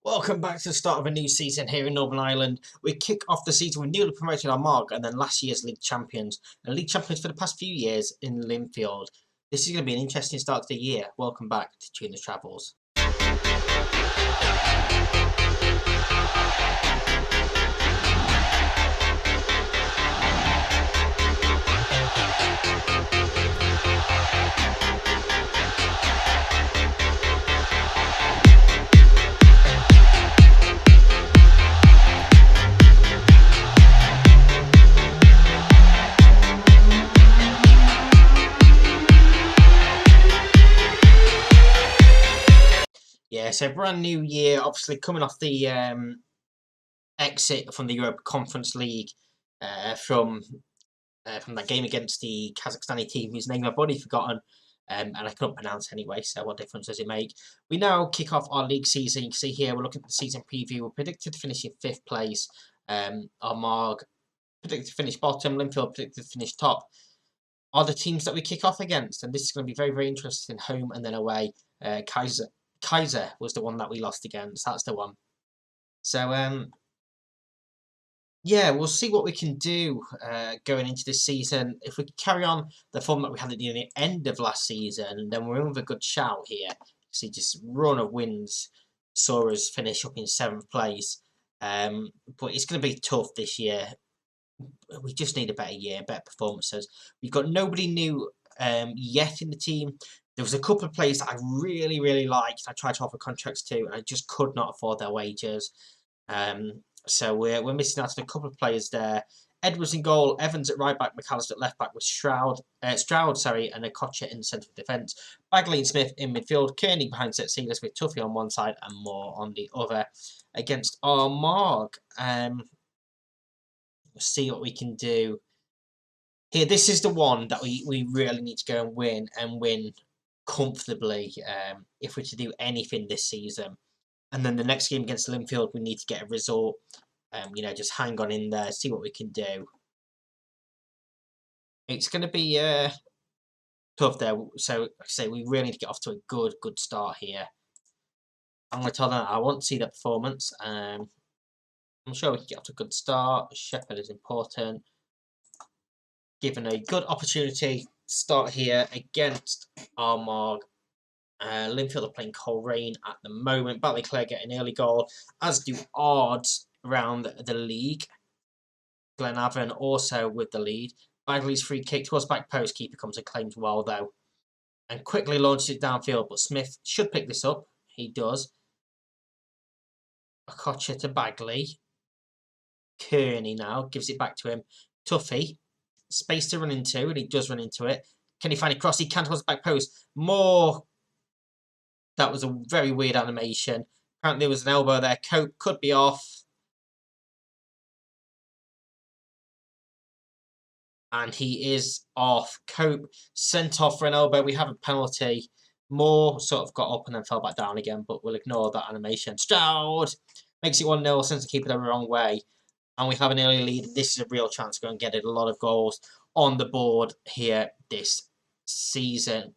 Welcome back to the start of a new season here in Northern Ireland. We kick off the season with newly promoted Armagh and then last year's league champions. And league champions for the past few years in Linfield. This is going to be an interesting start to the year. Welcome back to Tune the Travels. Yeah, so brand new year, obviously coming off the exit from the Europa Conference League from that game against the Kazakhstani team whose name I've already forgotten, and I couldn't pronounce anyway, so what difference does it make? We now kick off our league season. You can see here we're looking at the season preview. We're predicted to finish in 5th place. Armagh predicted to finish bottom. Linfield predicted to finish top. Are the teams that we kick off against, and this is going to be very, very interesting, home and then away. Kaiser was the one that we lost against. That's the one. So, yeah, we'll see what we can do going into this season. If we carry on the form that we had at the end of last season, then we're in with a good shout here. See, just run of wins saw us finish up in 7th place. But it's going to be tough this year. We just need a better year, better performances. We've got nobody new yet in the team. There was a couple of players that I really, really liked. I tried to offer contracts to, and I just could not afford their wages. So we're missing out on a couple of players there. Edwards in goal, Evans at right back, McAllister at left back with Stroud, and Okocha in the centre of defence. Bagley and Smith in midfield. Kearney behind set Sealers with Tuffy on one side and Moore on the other against Armagh. We'll see what we can do. Here, this is the one that we really need to go and win comfortably if we're to do anything this season. And then the next game against Linfield, we need to get a result. Just hang on in there, see what we can do. It's going to be tough there. So, like I say, we really need to get off to a good start here. I'm going to tell them I want to see that performance. I'm sure we can get off to a good start. Shepherd is important. Given a good opportunity to start here against Armagh. Linfield are playing Coleraine at the moment. Ballyclare get an early goal, as do odds around the league. Glenavon also with the lead. Bagley's free kick towards back post. Keeper comes and claims well though. And quickly launches it downfield, but Smith should pick this up. He does. Okocha to Bagley. Kearney now gives it back to him. Tuffy. Space to run into, and he does run into it. Can he find a cross? He can towards back post. More. That was a very weird animation. Apparently there was an elbow there. Cope could be off. And he is off. Cope sent off for an elbow. We have a penalty. Moore sort of got up and then fell back down again, but we'll ignore that animation. Stroud makes it 1-0, sends the keeper the wrong way. And we have an early lead. This is a real chance to go and get it. A lot of goals on the board here this season.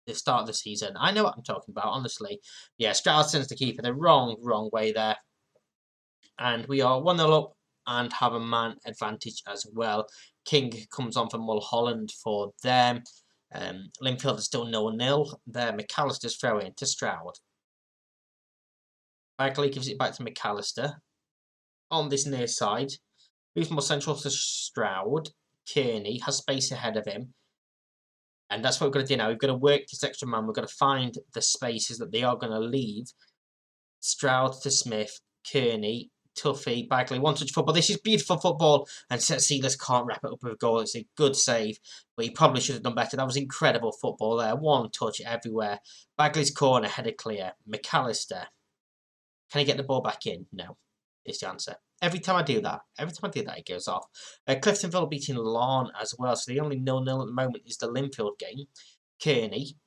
The start of the season. I know what I'm talking about, honestly. Yeah, Stroud sends the keeper the wrong way there. And we are 1-0 up and have a man advantage as well. King comes on for Mulholland for them. Linfield is still 0-0. There, McAllister's throw in to Stroud. Bagley gives it back to McAllister. On this near side. Moves more central to Stroud. Kearney has space ahead of him. And that's what we're going to do now. We've got to work this extra man. We're going to find the spaces that they are going to leave. Stroud to Smith, Kearney, Tuffy, Bagley. One-touch football. This is beautiful football. And Sealers can't wrap it up with a goal. It's a good save. But he probably should have done better. That was incredible football there. One touch everywhere. Bagley's corner, headed clear. McAllister. Can he get the ball back in? No. Is the answer. Every time I do that, it goes off. Cliftonville beating Lawn as well, so the only 0-0 at the moment is the Linfield game. Kearney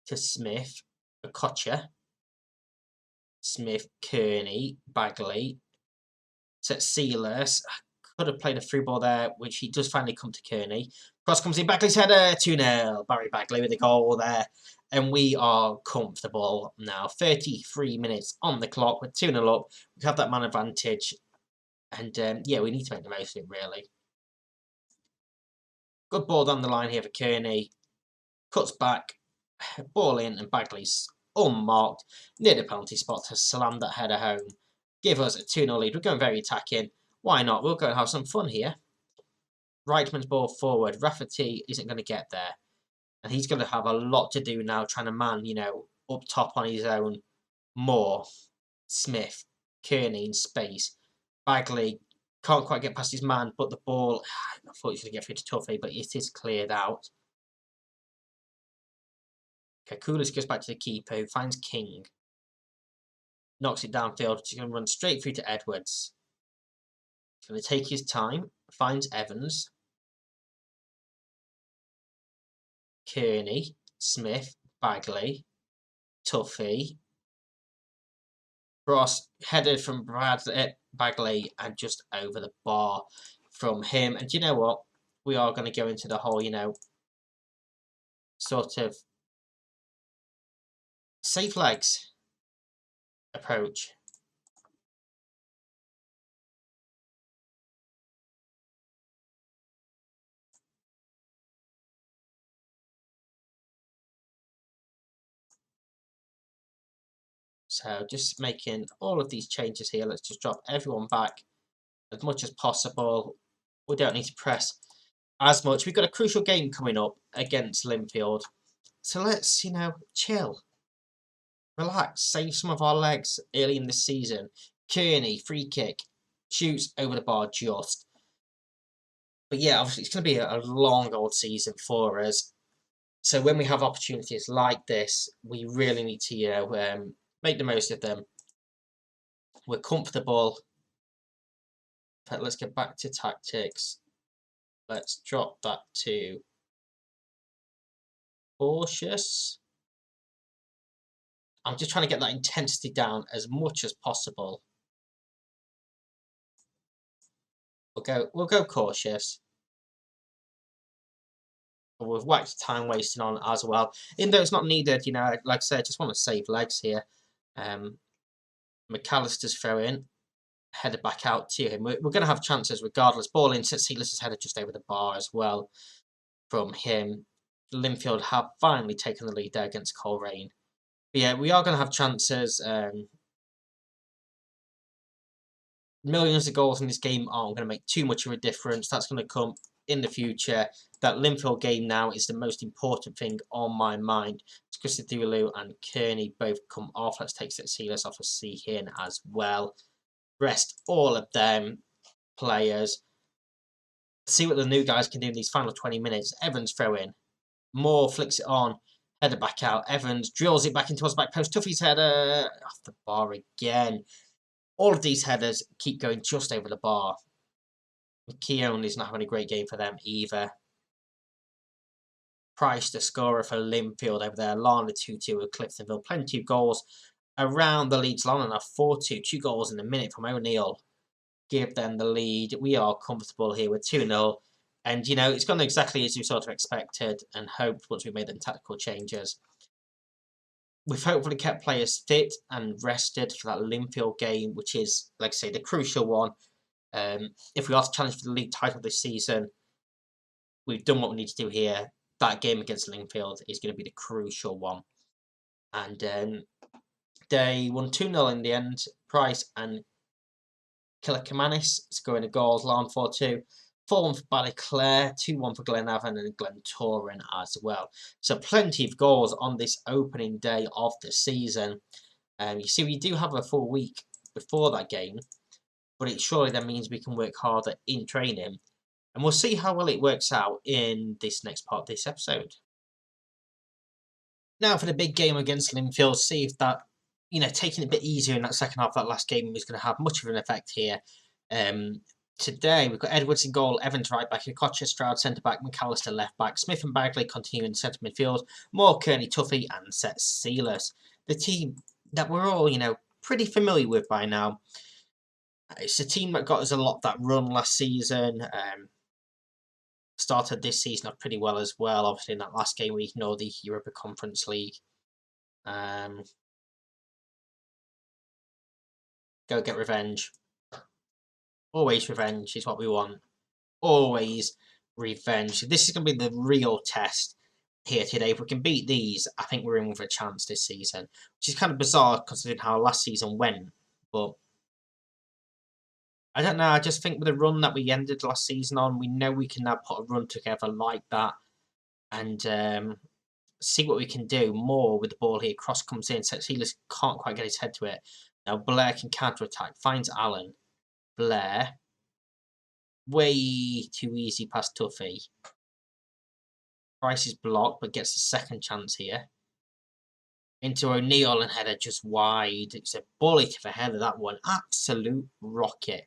to Smith, Okocha, Smith, Kearney, Bagley, set Sealers. Could have played a through ball there, which he does finally come to Kearney. Cross comes in, Bagley's header, 2-0. Barry Bagley with a goal there. And we are comfortable now. 33 minutes on the clock. We're 2-0 up. We have that man advantage. And yeah, we need to make the most of it, really. Good ball down the line here for Kearney. Cuts back. Ball in, and Bagley's unmarked. Near the penalty spot to slam that header home. Give us a 2-0 lead. We're going very attacking. Why not? We'll go and have some fun here. Reitman's ball forward. Rafferty isn't going to get there. And he's going to have a lot to do now, trying to man, you know, up top on his own. Moore, Smith, Kearney in space. Bagley can't quite get past his man, but the ball, I thought he was going to get through to Tuffy, but it is cleared out. Kakulis goes back to the keeper, who finds King. Knocks it downfield. He's going to run straight through to Edwards. He's going to take his time. Finds Evans. Kearney. Smith. Bagley. Tuffy. Cross headed from Bagley and just over the bar from him. And you know what? We are going to go into the whole, you know, sort of safe legs approach. So just making all of these changes here. Let's just drop everyone back as much as possible. We don't need to press as much. We've got a crucial game coming up against Linfield. So let's, you know, chill. Relax. Save some of our legs early in the season. Kearney, free kick. Shoots over the bar just. But yeah, obviously it's going to be a long old season for us. So when we have opportunities like this, we really need to, you know, make the most of them. We're comfortable. But let's get back to tactics. Let's drop that to cautious. I'm just trying to get that intensity down as much as possible. We'll go cautious. But we've whacked time wasting on as well. Even though it's not needed, you know, like I said, I just want to save legs here. McAllister's throw in. Headed back out to him. We're going to have chances regardless. Ball in. Silas' headed just over the bar as well from him. Linfield have finally taken the lead there against Coleraine. But yeah, we are going to have chances. Millions of goals in this game aren't going to make too much of a difference. That's going to come in the future. That Linfield game now is the most important thing on my mind. Christodoulou and Kearney both come off. Let's take Silas off of Seahin as well. Rest all of them players. See what the new guys can do in these final 20 minutes. Evans throw in. Moore flicks it on. Header back out. Evans drills it back into his back post. Tuffy's header off the bar again. All of these headers keep going just over the bar. McKeown is not having a great game for them either. Price, the scorer for Linfield over there. Lana 2-2 with Cliftonville. Plenty of goals around the league's long enough. 4-2. 2 goals in a minute from O'Neill. Give them the lead. We are comfortable here with 2-0. And, you know, it's gone exactly as we sort of expected and hoped once we made them tactical changes. We've hopefully kept players fit and rested for that Linfield game, which is, like I say, the crucial one. If we are to challenge for the league title this season, we've done what we need to do here. That game against Linfield is going to be the crucial one. And they won 2-0 in the end. Price and Kilakamanis scoring the goals. Larn 4-2. 4-1 for Ballyclare, 2-1 for Glenavon and Glentoran as well. So plenty of goals on this opening day of the season. You see, we do have a full week before that game, but it surely then means we can work harder in training. And we'll see how well it works out in this next part of this episode. Now for the big game against Linfield, see if that, you know, taking it a bit easier in that second half of that last game is going to have much of an effect here. Today, we've got Edwards in goal, Evans right back, Kocha, Stroud centre back, McAllister left back, Smith and Bagley continue in centre midfield, Moore, Kearney, Tuffy and Set Sealers. The team that we're all, you know, pretty familiar with by now. It's a team that got us a lot of that run last season. Started this season off pretty well as well. Obviously, in that last game, we ignored the Europa Conference League. Go get revenge. Always revenge is what we want. Always revenge. This is going to be the real test here today. If we can beat these, I think we're in with a chance this season. Which is kind of bizarre considering how last season went. But I don't know. I just think with the run that we ended last season on, we know we can now put a run together like that. And see what we can do more with the ball here. Cross comes in. Sealis can't quite get his head to it. Now Blair can counter-attack. Finds Allen. Blair. Way too easy past Tuffy. Price is blocked, but gets a second chance here. Into O'Neill and header just wide. It's a bullet of a header, that one. Absolute rocket.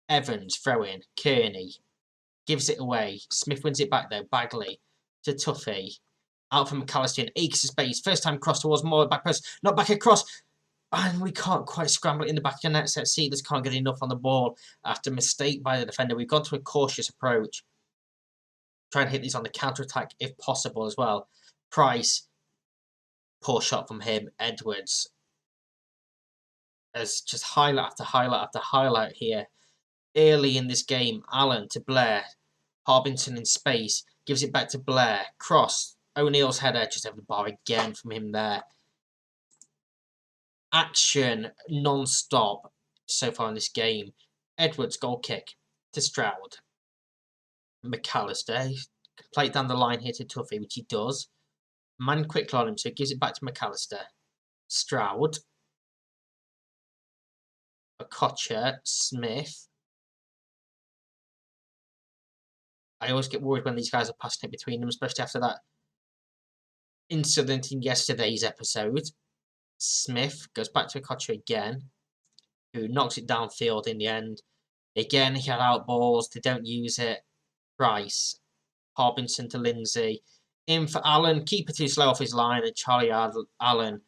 Evans, throw in. Kearney. Gives it away. Smith wins it back though. Bagley. To Tuffy. Out from McAllister in acres of space. First time cross towards Moore. Back press. Not back across. And we can't quite scramble it in the back of the net. So Seeders can't get enough on the ball after mistake by the defender. We've gone to a cautious approach. Try and hit these on the counter-attack if possible as well. Price. Poor shot from him. Edwards. As just highlight after highlight after highlight here. Early in this game. Allen to Blair. Harbinson in space. Gives it back to Blair. Cross. O'Neill's header. Just over the bar again from him there. Action non-stop so far in this game. Edwards goal kick to Stroud. McAllister play it down the line here to Tuffy, which he does. Man quickly on him, so he gives it back to McAllister. Stroud. Okocha. Smith. I always get worried when these guys are passing it between them, especially after that incident in yesterday's episode. Smith goes back to Okocha again, who knocks it downfield in the end. Again, he had out balls. They don't use it. Price. Harbinson to Lindsay. In for Allen. Keeper too slow off his line. And Charlie Allen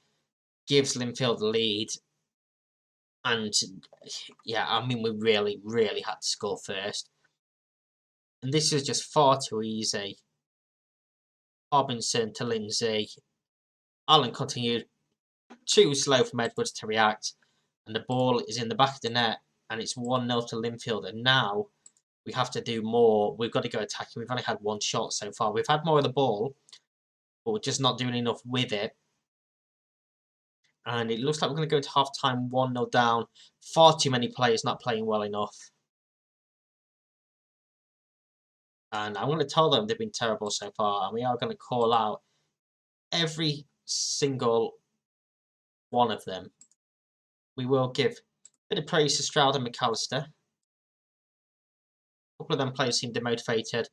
gives Linfield the lead. And, yeah, I mean, we really, really had to score first. And this is just far too easy. Harbinson to Lindsay. Allen continued. Too slow from Edwards to react. And the ball is in the back of the net. And it's 1-0 to Linfield. And now we have to do more. We've got to go attacking. We've only had one shot so far. We've had more of the ball. But we're just not doing enough with it. And it looks like we're going to go to half-time 1-0 down. Far too many players not playing well enough. And I'm going to tell them they've been terrible so far. And we are going to call out every single one of them. We will give a bit of praise to Stroud and McAllister. A couple of them players seem demotivated.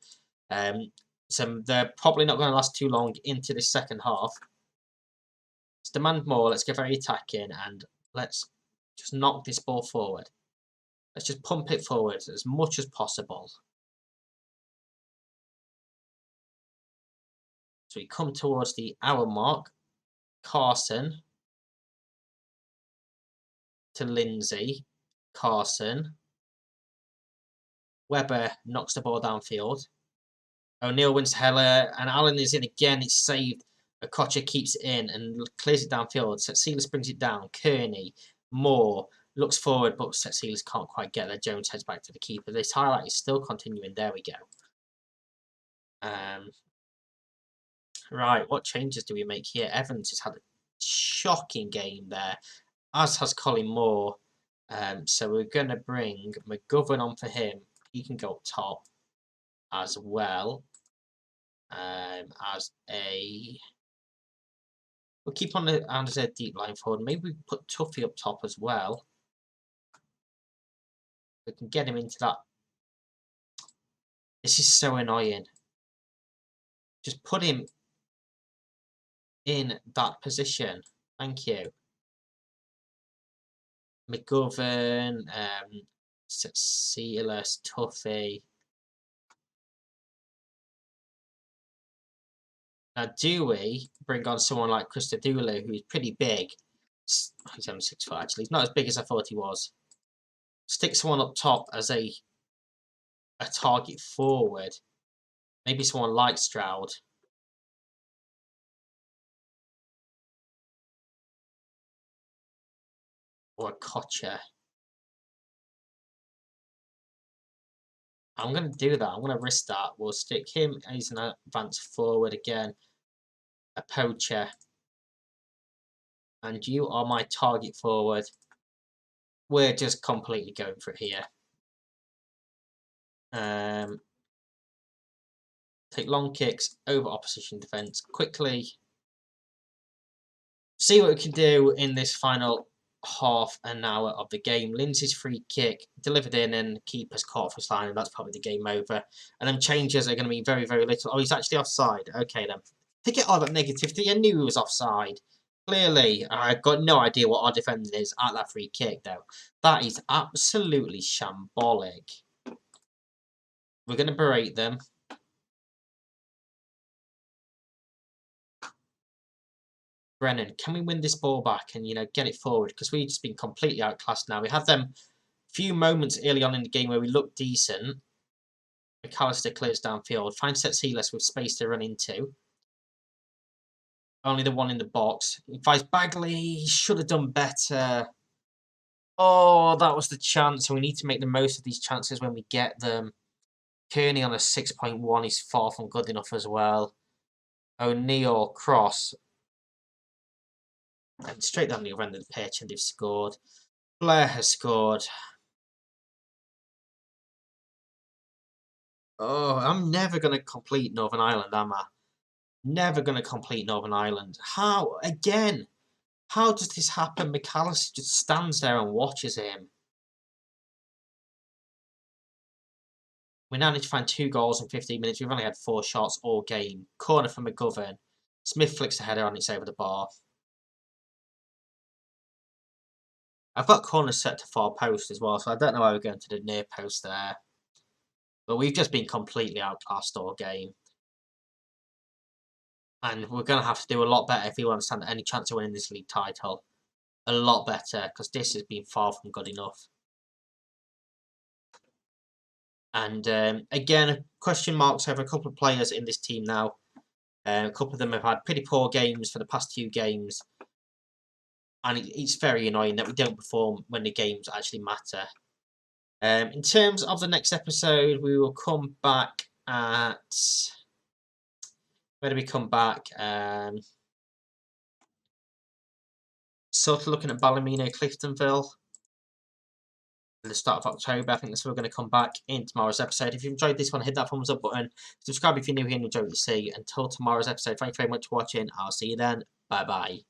So they're probably not going to last too long into the second half. Let's demand more. Let's get very attacking. And let's just knock this ball forward. Let's just pump it forward as much as possible. So we come towards the hour mark. Carson to Lindsay. Carson. Webber knocks the ball downfield. O'Neill wins to Heller, and Allen is in again. It's saved. Okocha keeps it in and clears it downfield. Sealis brings it down. Kearney. Moore looks forward, but Sealis can't quite get there. Jones heads back to the keeper. This highlight is still continuing. There we go. Right, what changes do we make here? Evans has had a shocking game there, as has Colin Moore. So we're going to bring McGovern on for him. He can go up top as well. As a... We'll keep on as a deep line forward. Maybe we put Tuffy up top as well. We can get him into that. This is so annoying. Just put him in that position. Thank you. McGovern, Sealis, Tuffy. Now, do we bring on someone like Christodoulou, who's pretty big? He's only 6 foot, actually. He's not as big as I thought he was. Stick someone up top as a target forward. Maybe someone like Stroud. Or a Kocher. I'm going to do that. I'm going to risk that. We'll stick him as an advanced forward again. A poacher. And you are my target forward. We're just completely going for it here. Take long kicks over opposition defence quickly. See what we can do in this final half an hour of the game. Lindsay's free kick delivered in and keeper's caught for line, and that's probably the game over. And then changes are going to be very, very little. Oh, he's actually offside. Okay then. To get all that negativity, I knew he was offside. Clearly, I've got no idea what our defending is at that free kick though. That is absolutely shambolic. We're going to berate them. Brennan, can we win this ball back and, get it forward? Because we've just been completely outclassed now. We had them few moments early on in the game where we looked decent. McAllister clears downfield. Finds Setsilas with space to run into. Only the one in the box. He finds Bagley. He should have done better. Oh, that was the chance. We need to make the most of these chances when we get them. Kearney on a 6.1 is far from good enough as well. O'Neill cross. And straight down the other end of the pitch, and they've scored. Blair has scored. Oh, I'm never going to complete Northern Ireland, am I? Never going to complete Northern Ireland. How? Again? How does this happen? McAllister just stands there and watches him. We now need to find 2 goals in 15 minutes. We've only had 4 shots all game. Corner from McGovern. Smith flicks the header on, it's over the bar. I've got corners set to far post as well, so I don't know why we're going to the near post there. But we've just been completely outclassed all game. And we're going to have to do a lot better if we want to stand any chance of winning this league title. A lot better, because this has been far from good enough. And again, question marks over a couple of players in this team now. A couple of them have had pretty poor games for the past 2 games. And it's very annoying that we don't perform when the games actually matter. In terms of the next episode, we will come back at... Where do we come back? Sort of looking at Ballymena, Cliftonville. At the start of October. I think that's where we're going to come back in tomorrow's episode. If you enjoyed this one, hit that thumbs up button. Subscribe if you're new here and enjoy what you see. Until tomorrow's episode, thank you very much for watching. I'll see you then. Bye bye.